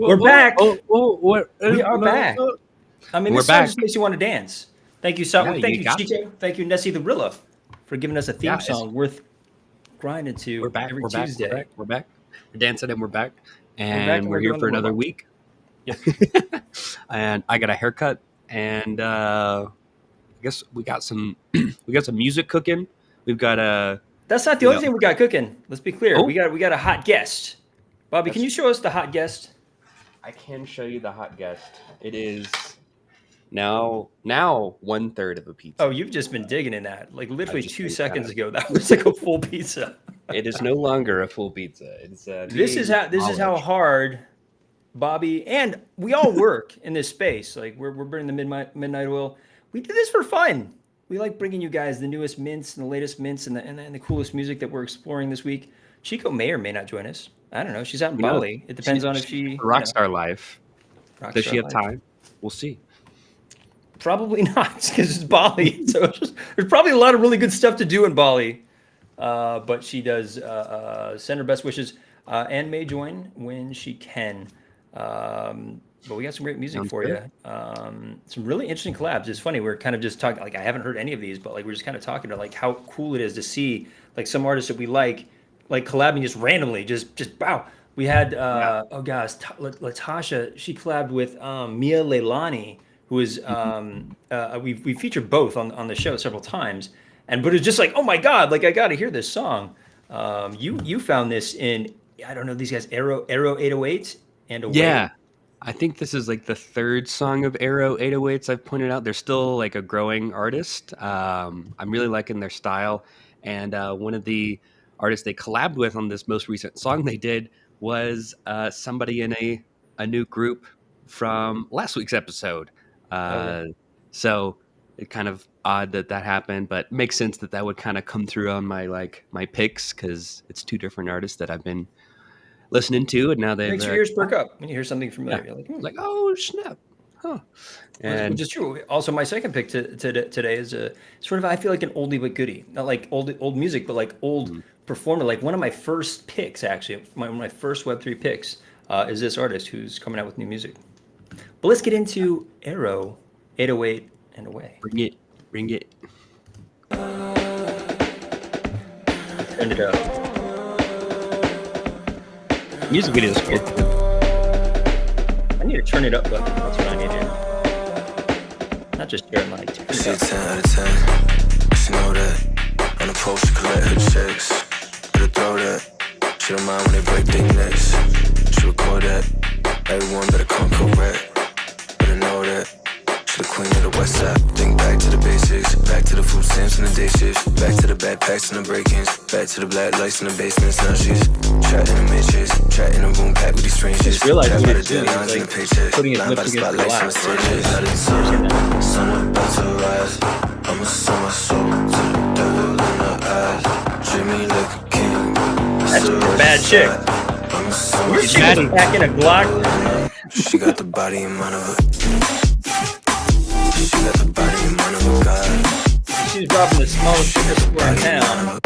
We're back. We are no, back. no. I mean, We're this song back. just makes you want to dance. Thank you, so Yeah, thank you you, got Chico. Thank you, Nessie the Rilla, for giving us a theme Yeah, song worth grinding we're to back. every We're back. Tuesday. We're back. We're back. We're dancing and we're back. We're back And and we're we're here doing for the another warm-up. week. Yep. And I got a haircut, and I guess we got some music cooking. We've got a That's not the only thing we got cooking. Let's be clear. Oh. We got a hot guest. Bobby, can you show us the hot guest? I can show you the hot guest. It is now 1/3 of a pizza. Oh, you've just been digging in that. Like literally just 2 been seconds kinda- ago, that was like a full pizza. It is no longer a full pizza. It's This is how hard Bobby and we all work in this space. Like we're burning the midnight oil. We do this for fun. We like bringing you guys the newest mints and the latest mints and the coolest music that we're exploring this week. Chico may or may not join us. I don't know. She's out in Bali. It depends on if she rockstar life. Does she have life. time? We'll see. Probably not, because it's Bali. So there's probably a lot of really good stuff to do in Bali. But she does send her best wishes and may join when she can. But we got some great music Sounds for good. you. Some really interesting collabs. It's funny. We're kind of just talking, like, I haven't heard any of these, but like, we're just kind of talking to like how cool it is to see like some artists that we like collabing just randomly, just wow. We had, oh gosh, Latasha, she collabed with Mia Leilani, who is, we featured both on the show several times. But it's just like, oh my God, like I got to hear this song. You found this in, I don't know, these guys, Arrow 808 and Away. Yeah. I think this is like the third song of Arrow 808s I've pointed out. They're still like a growing artist. I'm really liking their style. And one of the artists they collabed with on this most recent song they did was somebody in a new group from last week's episode. So it's kind of odd that happened, but makes sense that would kind of come through on my picks, because it's two different artists that I've been listening to, and now they've Makes your ears perk up when you hear something familiar. You're like, like, oh snap, huh? And which is true. Also, my second pick today is a sort of, I feel like an oldie but goodie. Not like old music, but like old performer. Like one of my first picks, actually, one of my first Web3 picks is this artist who's coming out with new music. But let's get into Arrow 808 and Away. Bring it. Turn it up. Music video is good. I need to turn it up button. That's what I need to do. Not just sharing like 10 10 out of 10. She know that. On the post, she collect her checks. Better throw that. She don't mind when they break their necks. She record that. Everyone better come correct. Better know that. She the queen of the west side. Think back to the basics. Back to the food stamps and the day shifts. Back to the backpacks and the break-ins. Back to the black lights in the basements. Now she's trapped in the midgets. Trapped in a room packed with these strangers. Just realized Trapped what by the it's doing. deadlines It's and like the paychecks. putting his Blind by lips the against the spotlights and the glass. stages. Out of the sun. Sun about to rise. I'ma sell my soul to the devil in the eyes. Treat me like a king. That's a bad chick. I'ma sell my Your chick was packing a Glock. She got the body and mind of a. She got the body and mind of a god. She's dropping the smallest sugar square in town.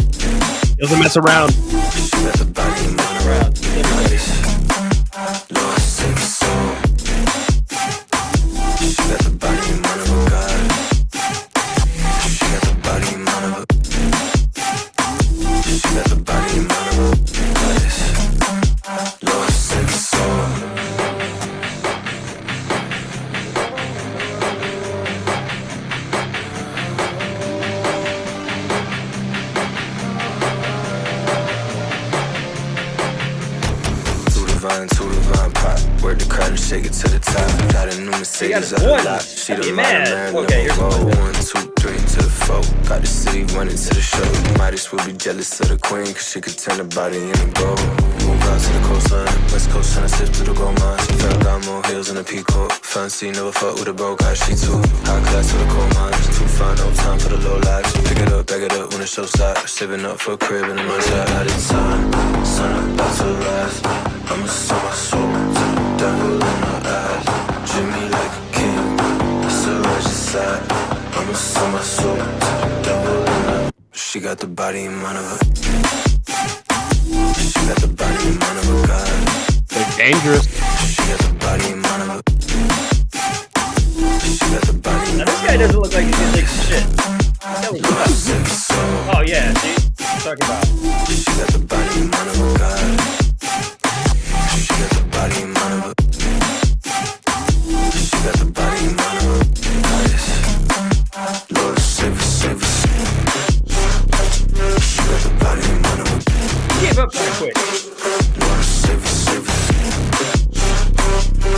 Doesn't mess around. She got the body and mind of a god. Lord save her soul. She got the body and mind of a god. She got the body and mind of a. She got the body and mind of a goddess. Lord save her soul. To the vine pop. Work the crowd and shake it to the top. Got a new Mercedes out the lot. She the man, Okay, here's roll. 1, 2, 3 to the 4. Got the city running to the show. Might as well be jealous of the queen, cause she could turn the body into gold. Move out to the coastline, west coast tryna sip to the gold mines. Fell got more hills in the peacock. Fancy, never fuck with a broke eye. She too high class to the coal mines. Too fine, no time for the low lives. Pick it up, back it up when the show starts. Saving up for a crib and a month out of time. Sun about to rise. I'ma sell my soul to the devil in my eyes. Treat me like a king, that's the righteous side. I'ma sell my soul to the devil in my. She got the body and mind of a. She got the body and mind of a god. They're dangerous. She got the Wanna save it, save it.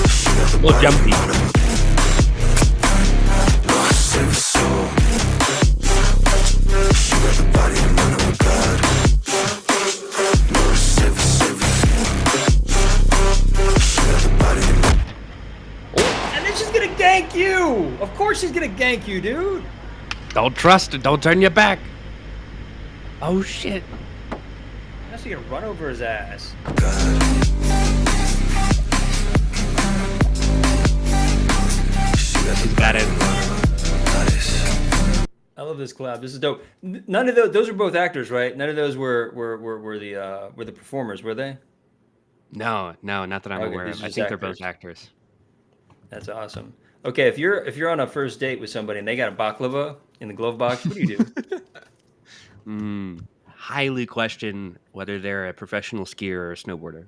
She got the A little body, jumpy. wanna save it soul. She got the body and mind of a god. Wanna save it, save it. She got the body and And then she's gonna gank you. Of course she's gonna gank you, dude. Don't trust it. Don't turn your back. Oh shit. Now she's gonna run over his ass. He's got it. I love this collab. This is dope. None of those are both actors, right? None of those were the performers, were they? No, not that I'm Okay, aware these of. are I just think they're actors. both actors. That's awesome. Okay, if you're on a first date with somebody and they got a baklava in the glove box, what do you do? Highly question whether they're a professional skier or a snowboarder.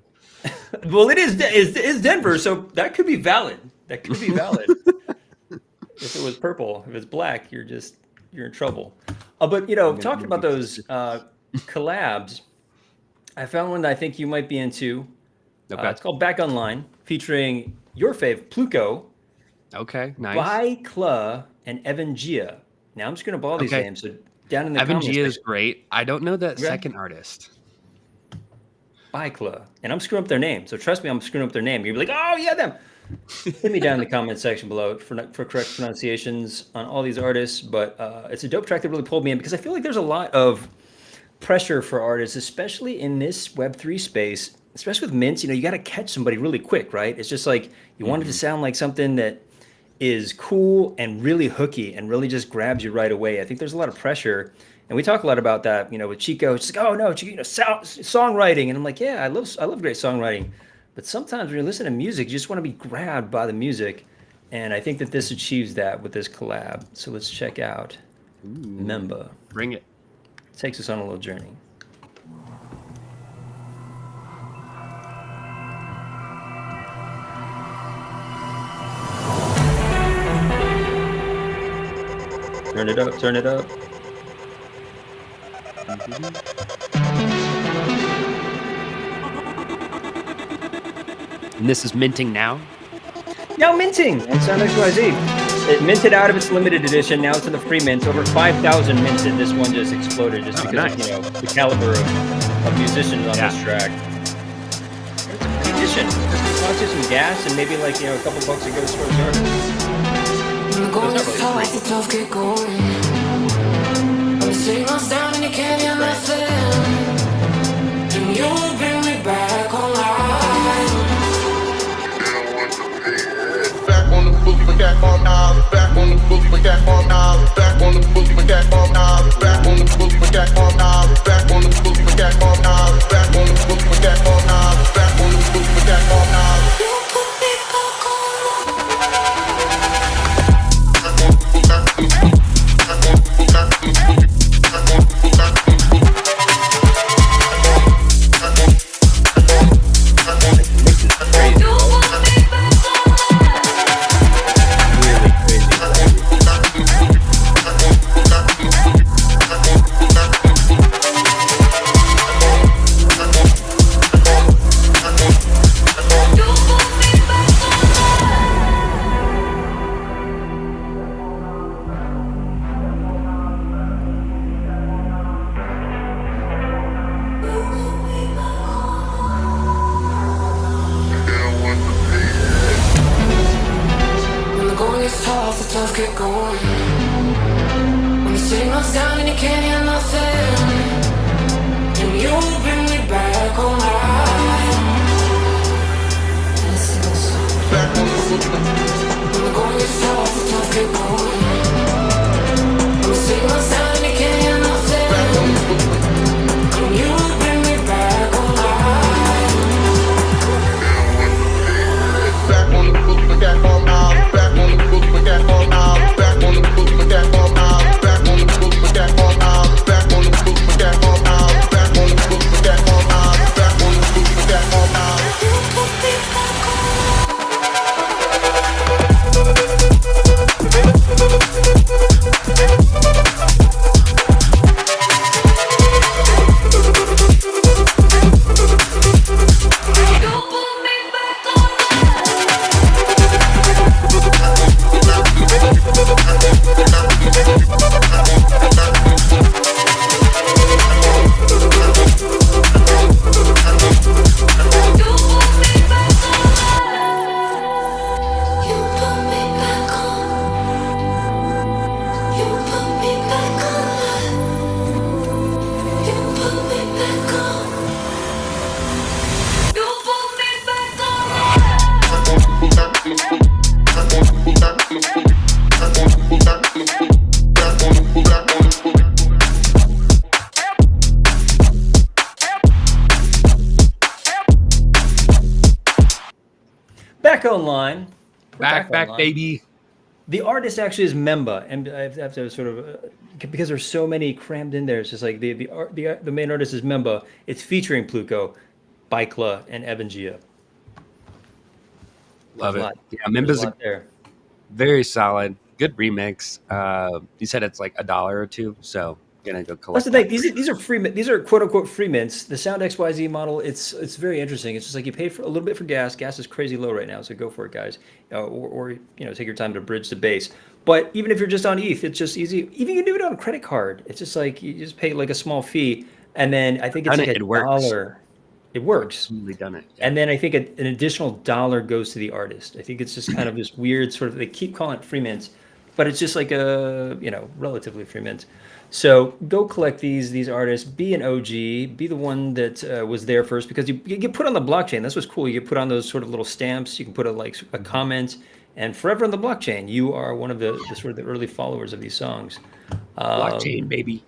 Well, it's Denver, so that could be valid. That could be valid. If it was purple, if it's black, you're in trouble. But talking about those collabs, I found one that I think you might be into. Okay. It's called Back Online, featuring your fave, Pluko, Okay, nice. Bykla, and Evan Gia. Now I'm just gonna ball these Okay. names. So down in the Evan comments, G is great. I don't know that Okay. second artist. Bykla, and I'm screwing up their name. So trust me, I'm screwing up their name. You'll be like, oh yeah, them. Hit me down in the comment section below for correct pronunciations on all these artists. But it's a dope track that really pulled me in because I feel like there's a lot of pressure for artists, especially in this Web3 space, especially with mints. You got to catch somebody really quick, right? It's just like you want it to sound like something that is cool and really hooky and really just grabs you right away. I think there's a lot of pressure. And we talk a lot about that, with Chico. It's like, oh no, Chico, songwriting. And I'm like, yeah, I love great songwriting. But sometimes when you listen to music, you just want to be grabbed by the music. And I think that this achieves that with this collab. So let's check out Memba. Bring it. Takes us on a little journey. Turn it up, turn it up. And this is minting now. Now minting on Sound XYZ. It minted out of its limited edition. Now it's in the free mint. Over 5,000 minted. This one just exploded just because nice. of, the caliber of musicians on this track. It's a free edition. Just cost you some gas and maybe a couple bucks to go to the store yard. Going as tough, the tough get going. I'm sitting on sound and you can't hear nothing. And you bring me back online. Back on the book, but that on now. Back on the book, but that on now. Back on the book, but that on now. Back on the book, but that on now. Back on the book, but that on now. Back on the book, but that on now. Back on the book, but that on now. You put me back on. Get going. When the signal's down and you can't hear nothing, and you bring me back online. Back on the book, When the going gets tough, the tough get going. When the signal's down and you can't hear nothing, and you bring me back online. back on the book, but that on now. Back on the book, but that on now. Back on the book, but that on now. Back on the book, but that on now. back online. Back, online. baby. The artist actually is Memba, and I have to sort of because there's so many crammed in there. It's just like the main artist is Memba. It's featuring Pluko, Bikla, and Evangia. Love There's a it. lot. Yeah, There's Memba's a lot there. very solid. Good remix. You said it's like $1 or $2, so gonna go collect. That's the thing. These are free. These are quote unquote free mints. The Sound XYZ model. It's very interesting. It's just like you pay for a little bit for gas. Gas is crazy low right now, so go for it, guys. Or you know, take your time to bridge the base. But even if you're just on ETH, it's just easy. Even you can do it on a credit card. It's just like you just pay like a small fee, and then I think it's like it works. $1. It works. Totally done it. And then I think an additional $1 goes to the artist. I think it's just kind of this weird sort of, they keep calling it free mints, but it's just like a, you know, relatively free mint. So go collect these artists, be an OG, be the one that was there first, because you get put on the blockchain. That's what's cool. You get put on those sort of little stamps. You can put a comment, and forever on the blockchain. You are one of the sort of the early followers of these songs. Blockchain, baby.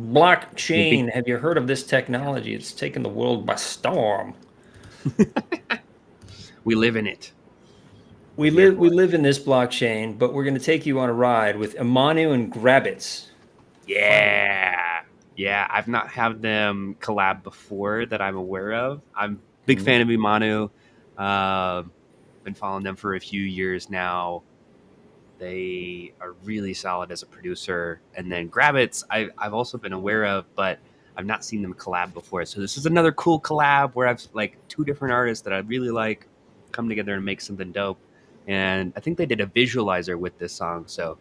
Blockchain. Have you heard of this technology? It's taken the world by storm. We live in it. We live in this blockchain, but we're going to take you on a ride with Imanu and Grabbits. Yeah. Yeah, I've not had them collab before that I'm aware of. I'm a big fan of Imanu. Been following them for a few years now. They are really solid as a producer. And then Grabbits, I've also been aware of, but I've not seen them collab before. So this is another cool collab where I've like two different artists that I really like come together and make something dope. And I think they did a visualizer with this song, so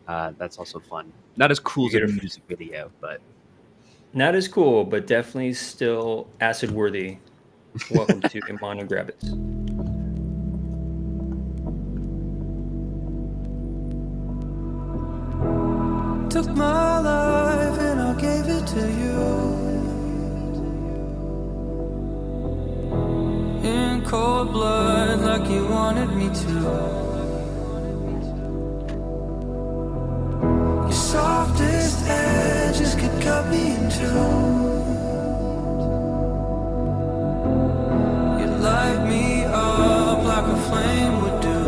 that's also fun. Not as cool as a music video, but not as cool, but definitely still acid worthy. Welcome to Imanu and Grabbits. Took my life and I gave it to you. In cold blood like you wanted me to. Your softest edges could cut me in two. You light me up like a flame would do.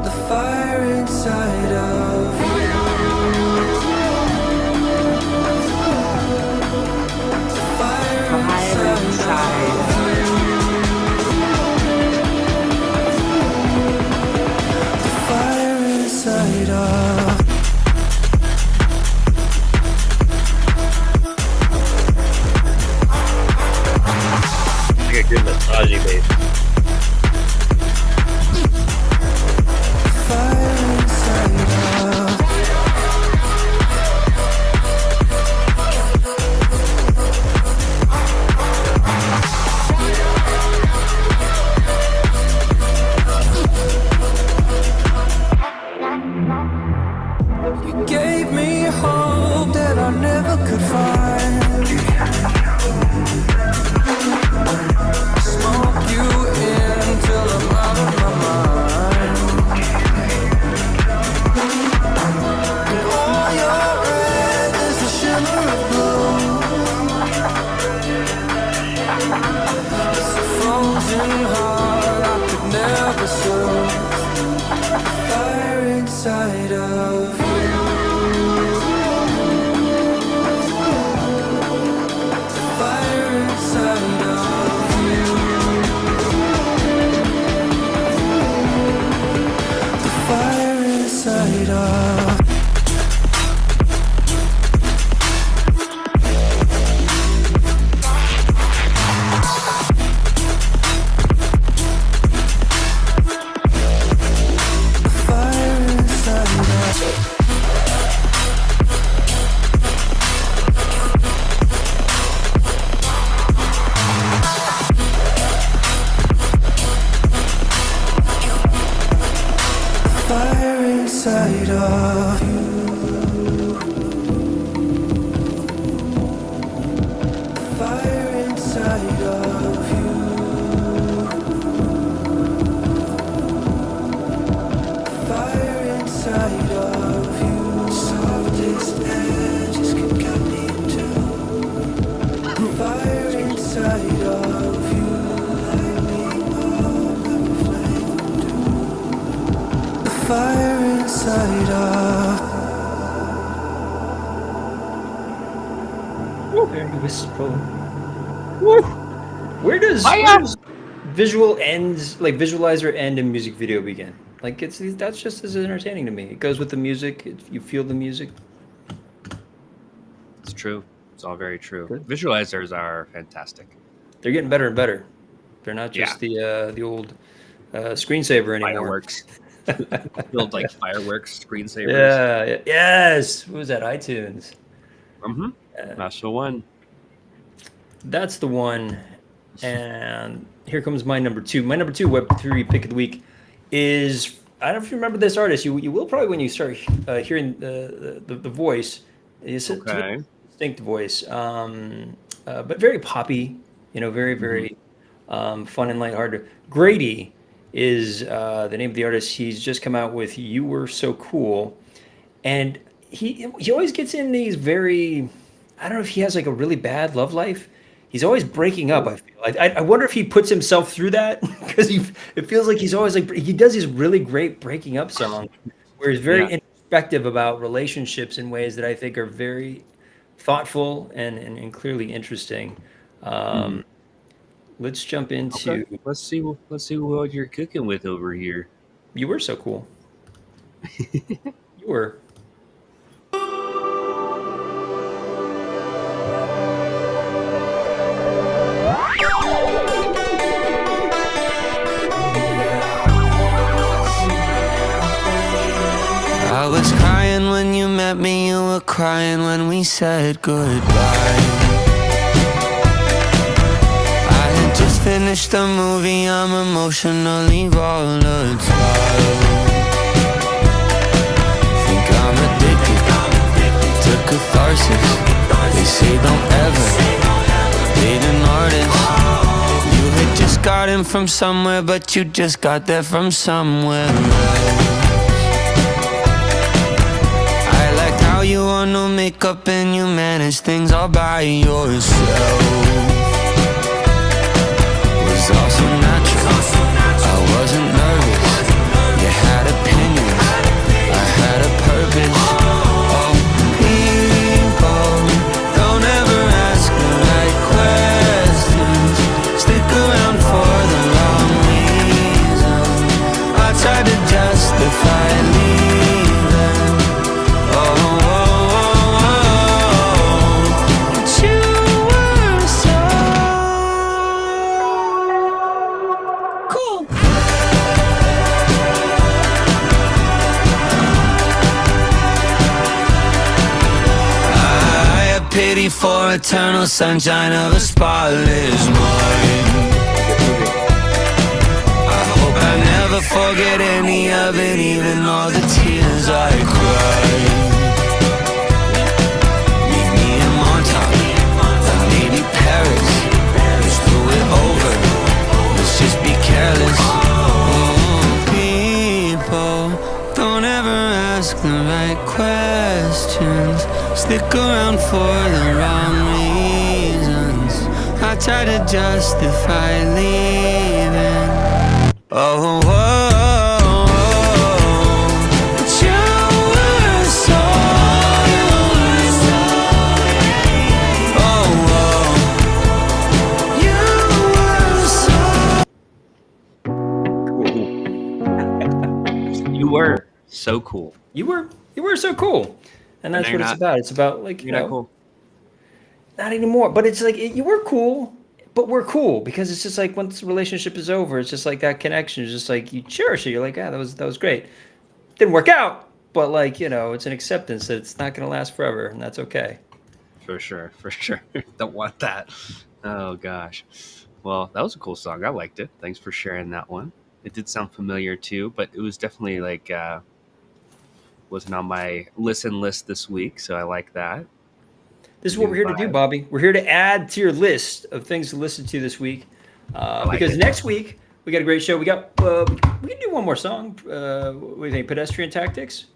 The fire inside of you. Like a good massagey bass. You gave me hope that I never could find. Smoke you in till I'm out of my mind. And all your red is the shimmer of blue. It's a frozen heart I could never soothe. Fire inside of you. Fire inside of you. The fire inside of. Fire inside of. Fire inside of you. Fire inside of you. Fire inside of you. Softest edges can cut me too. Fire inside of you. Light me up side up. Very wistful. Woo. Where does visual ends, like visualizer end and music video begin? Like that's just as entertaining to me. It goes with the music. You feel the music. It's true. It's all very true. Good. Visualizers are fantastic. They're getting better and better. They're not just the old screensaver anymore. Fireworks. Build like fireworks screensavers. Yeah. Yes. What was that? iTunes. Mm-hmm. That's the one. That's the one. And here comes my number two. My number two Web3 pick of the week is, I don't know if you remember this artist. You will probably when you start hearing the voice. It's a distinct voice, but very poppy. Very very fun and lighthearted. Grady is the name of the artist. He's just come out with "You Were So Cool," and he always gets in these very. I don't know if he has like a really bad love life. He's always breaking up. I feel. I wonder if he puts himself through that because it feels like he's always like he does these really great breaking up songs where he's very introspective about relationships in ways that I think are very thoughtful and clearly interesting. Let's jump into. Okay. Let's see what you're cooking with over here. You were so cool. You were. I was crying when you met me, you were crying when we said goodbye. I had just finished a movie, I'm emotionally volatile. Think I'm addicted to catharsis. They say don't ever date an artist. You had just got him from somewhere, but you just got there from somewhere else. You want no makeup and you manage things all by yourself. Was all so natural, I wasn't nervous. You had opinions, I had a purpose. Oh, people, don't ever ask the right questions. Stick around for the wrong reasons. I tried to justify leaving. Oh, pity for eternal sunshine of a spotless mind. I hope I never forget any of it, even all the tears I cried. Meet me in Montauk, or maybe Paris. Let's do it over, let's just be careless. Oh, people, don't ever ask the right questions. Stick around for the wrong reasons. I try to justify leaving. Oh, but you were so. You were so cool. You were so cool. And that's what it's about. It's about like you're not cool. Not anymore. But it's like you were cool, but we're cool because it's just like once the relationship is over, it's just like that connection is just like you cherish it. You're like, that was great. Didn't work out, but like it's an acceptance that it's not going to last forever, and that's okay. For sure. Don't want that. Oh gosh. Well, that was a cool song. I liked it. Thanks for sharing that one. It did sound familiar too, but it was definitely like. Wasn't on my listen list this week, so I like that. This is what we're here to do, Bobby. We're here to add to your list of things to listen to this week, because next week we got a great show. We got we can do one more song. What do you think? Pedestrian Tactics.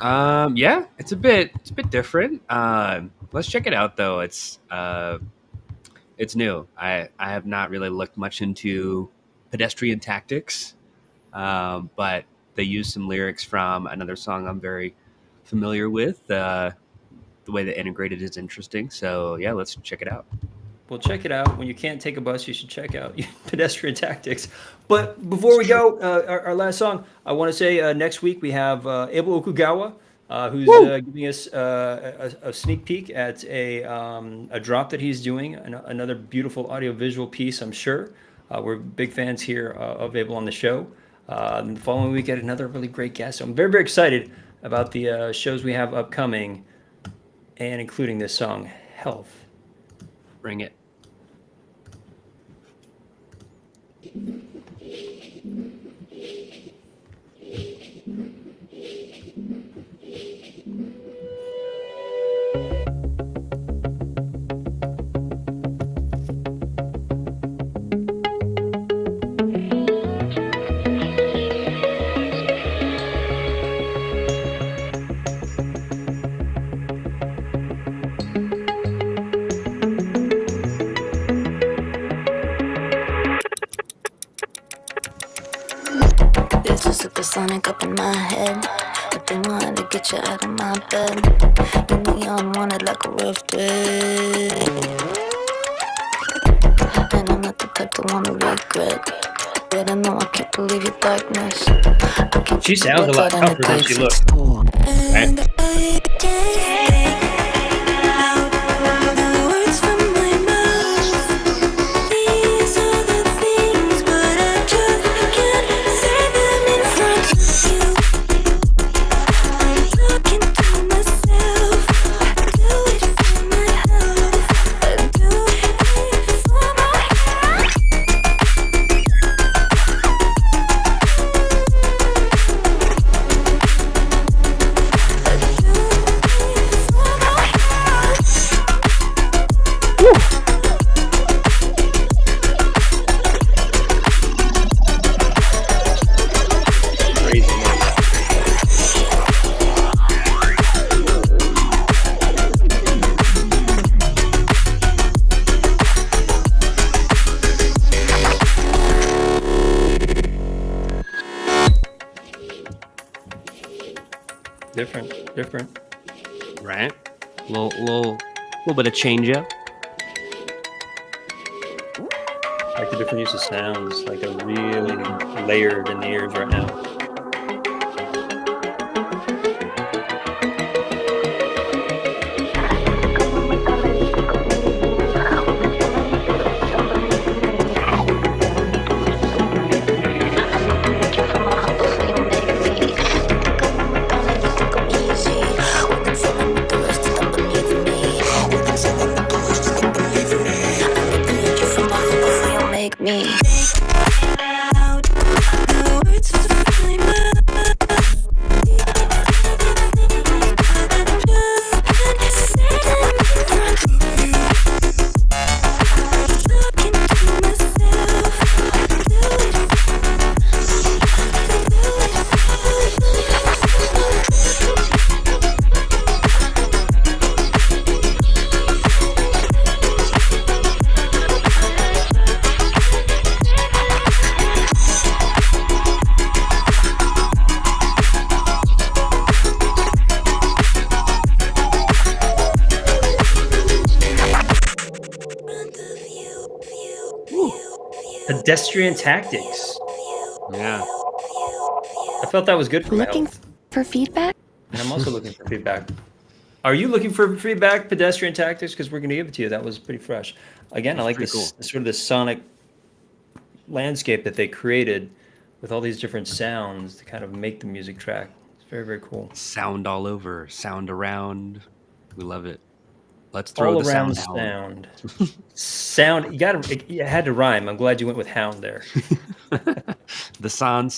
Yeah, it's a bit different. Let's check it out though. It's new. I have not really looked much into Pedestrian Tactics, but they use some lyrics from another song I'm very familiar with. The way they integrated is interesting. So yeah, let's check it out. Well, check it out. When you can't take a bus, you should check out Pedestrian Tactics. But before It's we true. go, our last song, I want to say next week we have Abel Okugawa, who's giving us a sneak peek at a drop that he's doing, another beautiful audio-visual piece, I'm sure. We're big fans here of Abel on the show. And the following week, get another really great guest. So I'm very, very excited about the shows we have upcoming, and including this song, Health. Bring it. It's a supersonic up in my head. I've been wanting to get you out of my bed. You know you're unwanted like a rough day. And I'm not the type to wanna regret. But I know I can't believe your darkness. I can't She keep sounds a words lot out in tougher the than she looks. basics. Right? And I can't take out the words from my mouth. These are the things, but I just can't say them in front of you. I'm talking to myself. I do it for my health. I do it for my health. I do it for my Crazy, man. Different. Right? Little bit of change up. Like the different use of sounds, like they're really layered in the ears right now. Make me out the words from my mouth. Just can't say them in front of you. Talking to myself. Do it. Pedestrian Tactics. Yeah. I felt that was good for my Looking health. for feedback? And I'm also looking for feedback. Are you looking for feedback, Pedestrian Tactics? Because we're going to give it to you. That was pretty fresh. Again, I like pretty this cool. sort of this sonic landscape that they created with all these different sounds to kind of make the music track. It's very, very cool. Sound all over, sound around. We love it. Let's throw All the around sound sound. Sound. You had to rhyme. I'm glad you went with hound there. down. The sound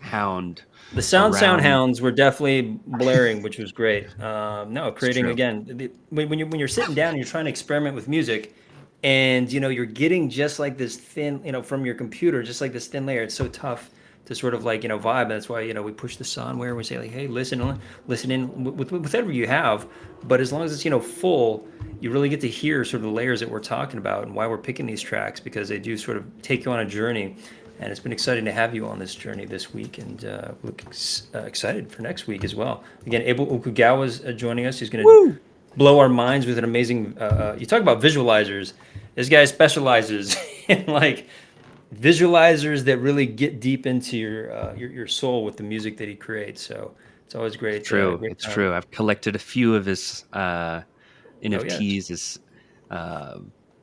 hound. The sound Around. hounds were definitely blaring, which was great. No, creating true. again when you're sitting down and you're trying to experiment with music, and you're getting just like this thin, from your computer, just like this thin layer. It's so tough to sort of like vibe. And that's why we push this on where we say like, hey, listen in with whatever you have, but as long as it's full, you really get to hear sort of the layers that we're talking about and why we're picking these tracks, because they do sort of take you on a journey. And it's been exciting to have you on this journey this week, and look excited for next week as well. Again, Abel Okugawa is joining us. He's going to blow our minds with an amazing. You talk about visualizers. This guy specializes in like visualizers that really get deep into your soul with the music that he creates. So it's always great. It's true. Great It's time. true. I've collected a few of his yes. NFTs,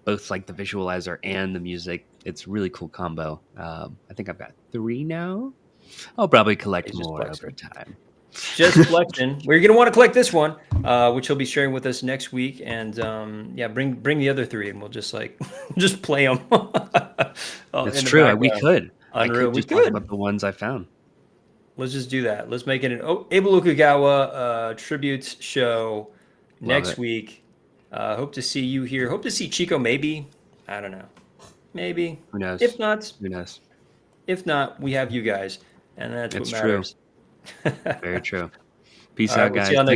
both like the visualizer and the music. It's a really cool combo. I think I've got 3 now. I'll probably collect He's just more flexing. over time. Just collection. We're gonna want to collect this one, which he'll be sharing with us next week. And yeah, bring the other 3, and we'll just like just play them. That's true. We could. Unreal. I could just talk about the ones I found. Let's just do that. Let's make it an Abel Okugawa tribute show next week. Hope to see you here. Hope to see Chico. Maybe. I don't know. Maybe. Who knows? If not, Who knows? If not, we have you guys, and that's what matters. True. Very true. Peace All right, out, we'll guys. see y'all next